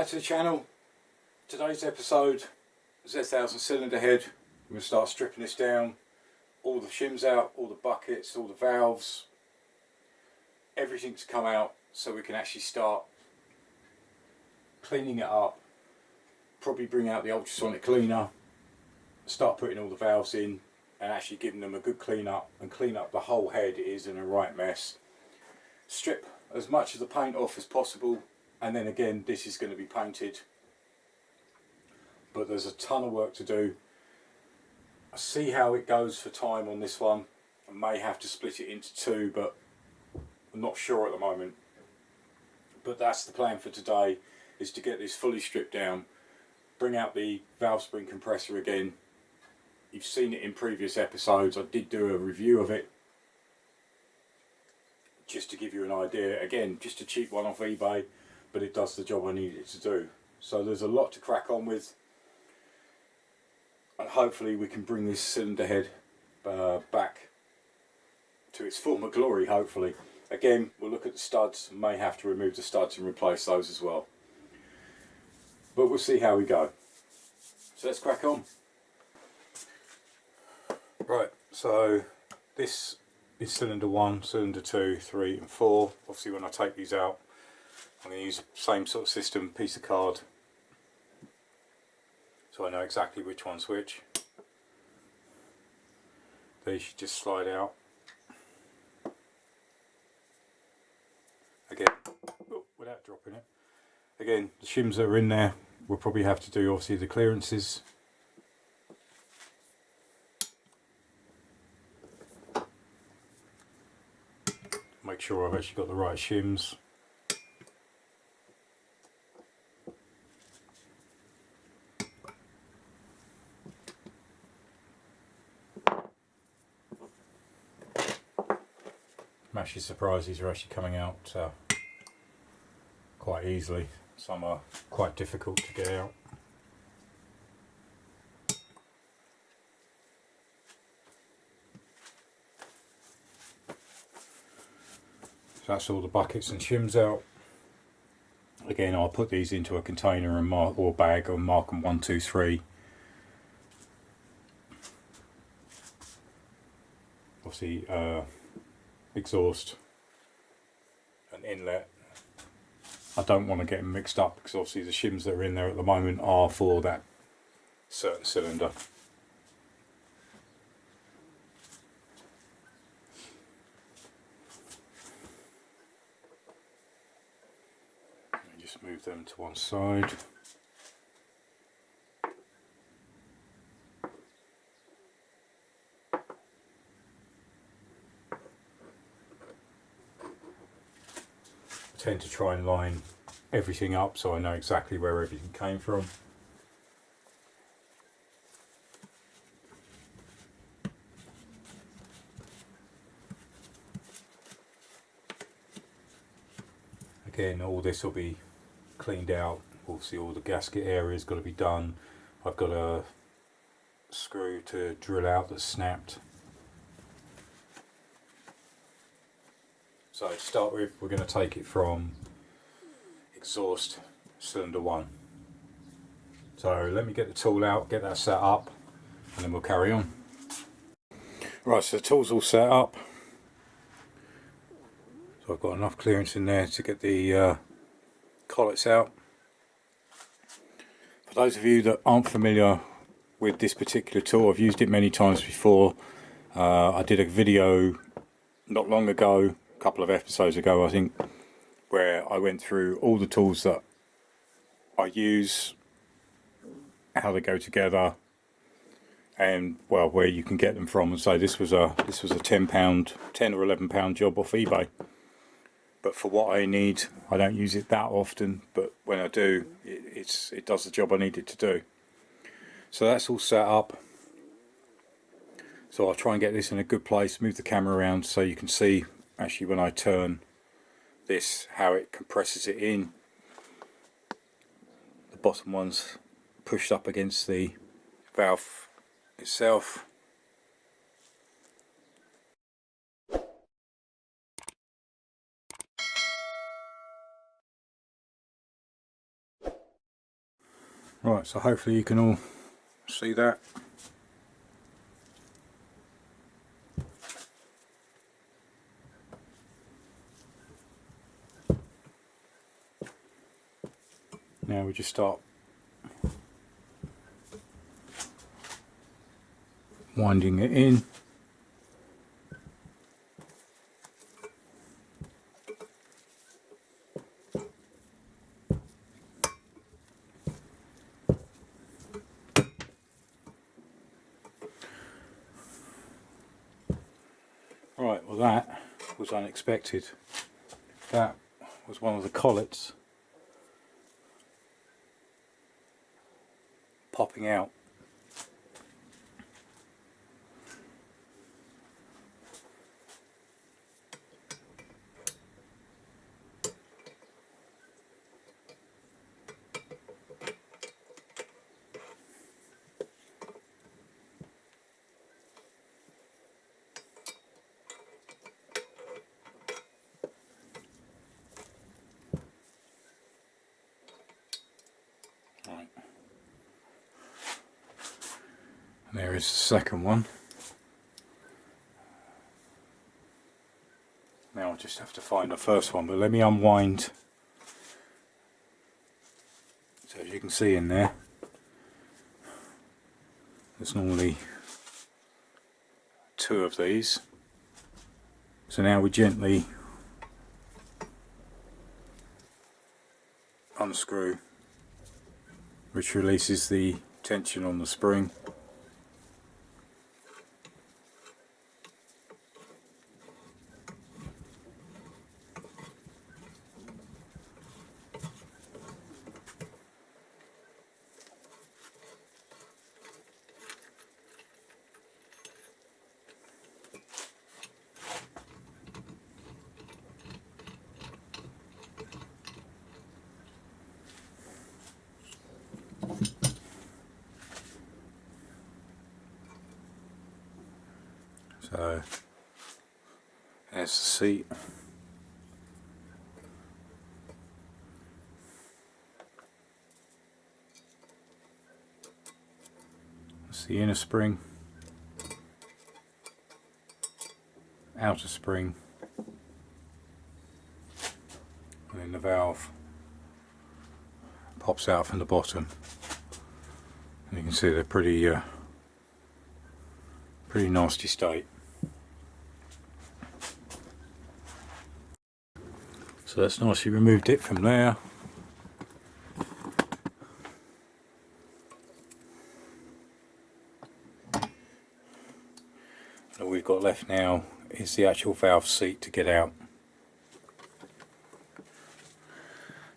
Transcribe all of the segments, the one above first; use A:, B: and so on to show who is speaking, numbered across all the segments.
A: back to the channel. Today's episode, Z1000 cylinder head. We're going to start stripping this down. All the shims out, all the buckets, all the valves, everything's come out so we can actually start cleaning it up. Probably bring out the ultrasonic cleaner, start putting all the valves in and actually giving them a good clean up and clean up the whole head. It is in a right mess. Strip as much of the paint off as possible, and then again this is going to be painted, but there's a ton of work to do. I see how it goes for time on this one. I may have to split it into two, but I'm not sure at the moment. But that's the plan for today, is to get this fully stripped down, bring out the valve spring compressor again. You've seen it in previous episodes. I did do a review of it just to give you an idea. Again, just a cheap one off eBay, but it does the job I need it to do. So there's a lot to crack on with, and hopefully we can bring this cylinder head back to its former glory, hopefully. Again, we'll look at the studs. May have to remove the studs and replace those as well, but we'll see how we go. So let's crack on. Right, so this is cylinder 1, cylinder 2, 3 and 4. Obviously when I take these out, I'm going to use the same sort of system, piece of card, so I know exactly which one's which. They should just slide out. Again, without dropping it. Again, the shims that are in there, we'll probably have to do obviously the clearances. Make sure I've actually got the right shims. I'm actually surprised these are actually coming out quite easily. Some are quite difficult to get out. So that's all the buckets and shims out. Again, I'll put these into a container and mark, or bag, and mark them 1, 2, 3. Obviously, exhaust and inlet. I don't want to get them mixed up because obviously the shims that are in there at the moment are for that certain cylinder. Just move them to one side. I tend to try and line everything up so I know exactly where everything came from. Again, all this will be cleaned out. Obviously all the gasket area's got to be done. I've got a screw to drill out that's snapped. So to start with, we're going to take it from exhaust cylinder 1. So let me get the tool out, get that set up, and then we'll carry on. Right, so the tool's all set up. So I've got enough clearance in there to get the collets out. For those of you that aren't familiar with this particular tool, I've used it many times before. I did a video not long ago, a couple of episodes ago I think, where I went through all the tools that I use, how they go together, and well, where you can get them from. And so this was a £10 or £11 job off eBay. But for what I need, I don't use it that often, but when I do, it does the job I need it to do. So that's all set up. So I'll try and get this in a good place, move the camera around so you can see actually when I turn this how it compresses it in. The bottom one's pushed up against the valve itself. Right, so hopefully you can all see that. Now we just start winding it in. Right, well that was unexpected. That was one of the collets popping out. Right. And there is the second one. Now I just have to find the first one, but let me unwind. So as you can see in there, there's normally two of these. So now we gently unscrew, which releases the tension on the spring. So there's the seat. That's the inner spring, outer spring, and then the valve pops out from the bottom. And you can see they're pretty nasty state. So that's nicely removed it from there. All we've got left now is the actual valve seat to get out.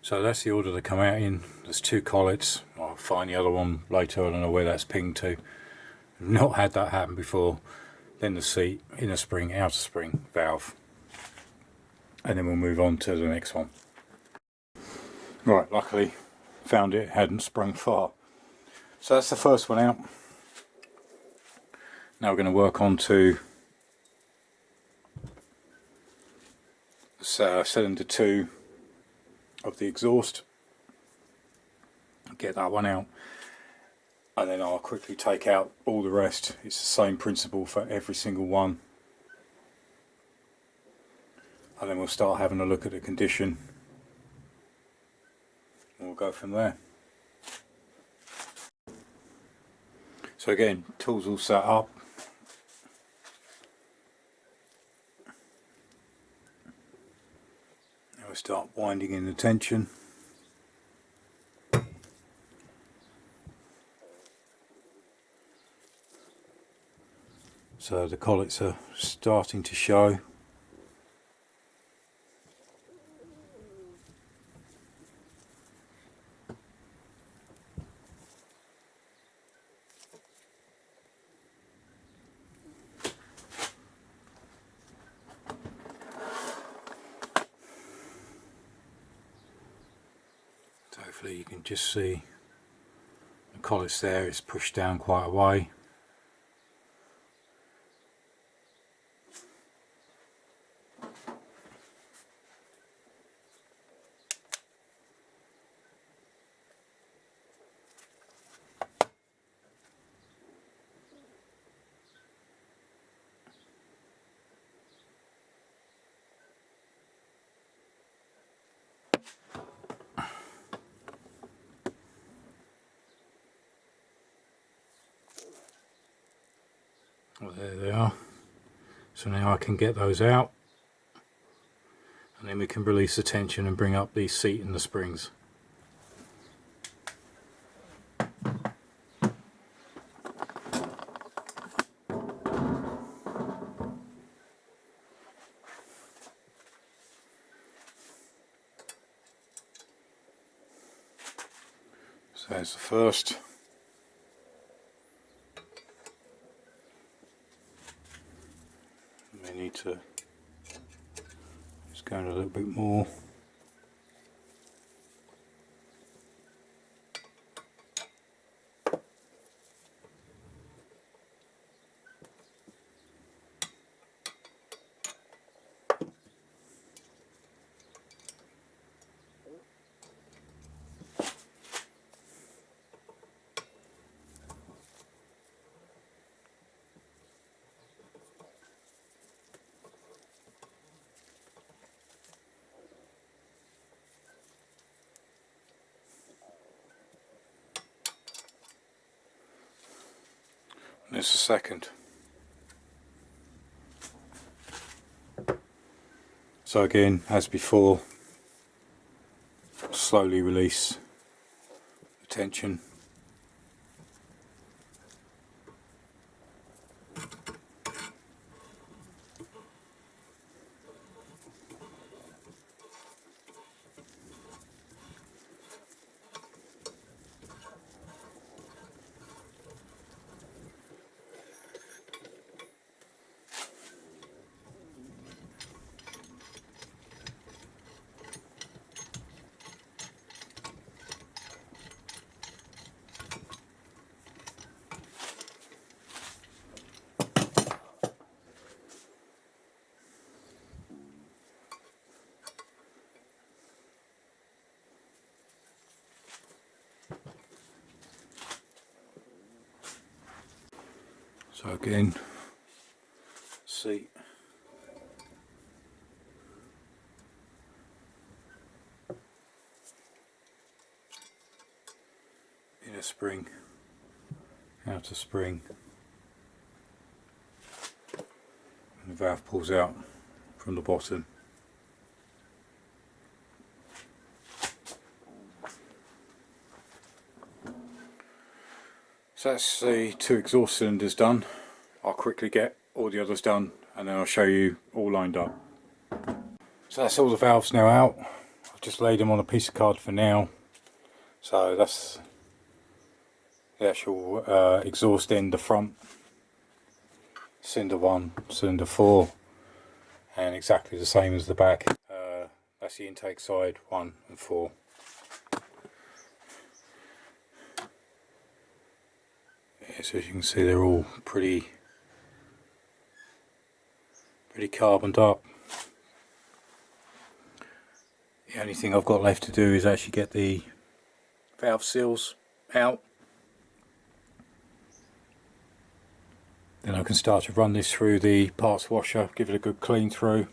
A: So that's the order they come out in. There's two collets. I'll find the other one later. I don't know where that's pinged to. I've not had that happen before. Then the seat, inner spring, outer spring, valve. And then we'll move on to the next one. Right, luckily found it, hadn't sprung far. So that's the first one out. Now we're going to work on to cylinder 2 of the exhaust. Get that one out, and then I'll quickly take out all the rest. It's the same principle for every single one, and then we'll start having a look at the condition and we'll go from there. So again, tools all set up. Now we'll start winding in the tension. So the collets are starting to show. So hopefully you can just see the collets there, it's pushed down quite a way. Well, there they are. So now I can get those out, and then we can release the tension and bring up the seat and the springs. So there's the first. We need to just go in a little bit more. There's the second. So again, as before, slowly release the tension. So again, seat. Inner spring, outer spring, and the valve pulls out from the bottom. So that's the two exhaust cylinders done. I'll quickly get all the others done and then I'll show you all lined up. So that's all the valves now out. I've just laid them on a piece of card for now. So that's the actual exhaust end, the front, cylinder 1, cylinder 4, and exactly the same as the back. That's the intake side, 1 and 4. Yeah, so as you can see, they're all pretty carboned up. The only thing I've got left to do is actually get the valve seals out. Then I can start to run this through the parts washer, give it a good clean through.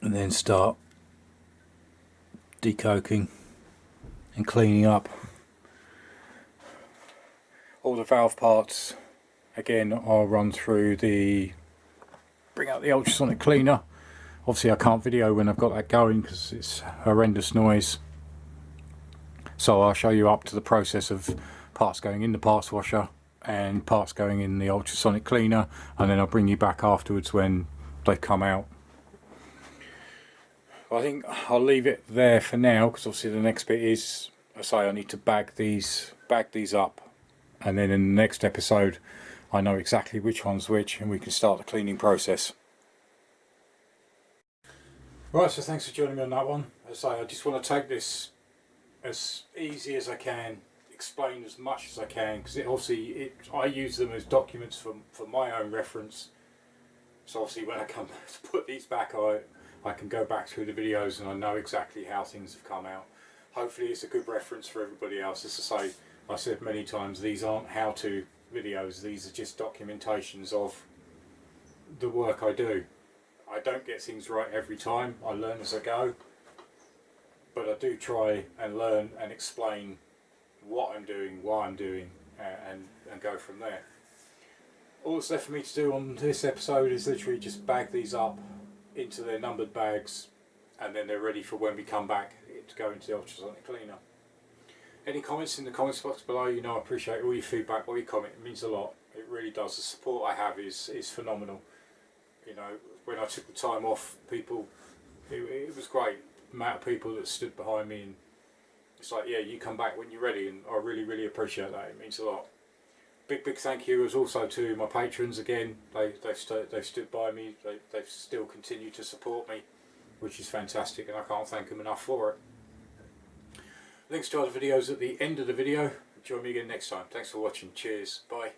A: And then start decoking and cleaning up. All the valve parts, again, I'll run through bring out the ultrasonic cleaner. Obviously I can't video when I've got that going because it's horrendous noise. So I'll show you up to the process of parts going in the parts washer and parts going in the ultrasonic cleaner, and then I'll bring you back afterwards when they come out. I think I'll leave it there for now because obviously the next bit is, I need to bag these up, and then in the next episode I know exactly which one's which and we can start the cleaning process. Right, so thanks for joining me on that one. As I say, I just want to take this as easy as I can, explain as much as I can, because I use them as documents for my own reference. So obviously when I come to put these back, I can go back through the videos and I know exactly how things have come out. Hopefully it's a good reference for everybody else. As I say, I said many times, these aren't how-to videos, these are just documentations of the work I do. I don't get things right every time, I learn as I go, but I do try and learn and explain what I'm doing, why I'm doing, and go from there. All that's left for me to do on this episode is literally just bag these up into their numbered bags, and then they're ready for when we come back to go into the ultrasonic cleaner. Any comments in the comments box below? You know I appreciate all your feedback, all your comment. It means a lot. It really does. The support I have is phenomenal. You know, when I took the time off, people, it was great. The amount of people that stood behind me, and it's like, yeah, you come back when you're ready, and I really appreciate that. It means a lot. Big thank you as also to my patrons again. They've stood by me. They've still continued to support me, which is fantastic, and I can't thank them enough for it. Links to other videos at the end of the video. Join me again next time. Thanks for watching. Cheers. Bye.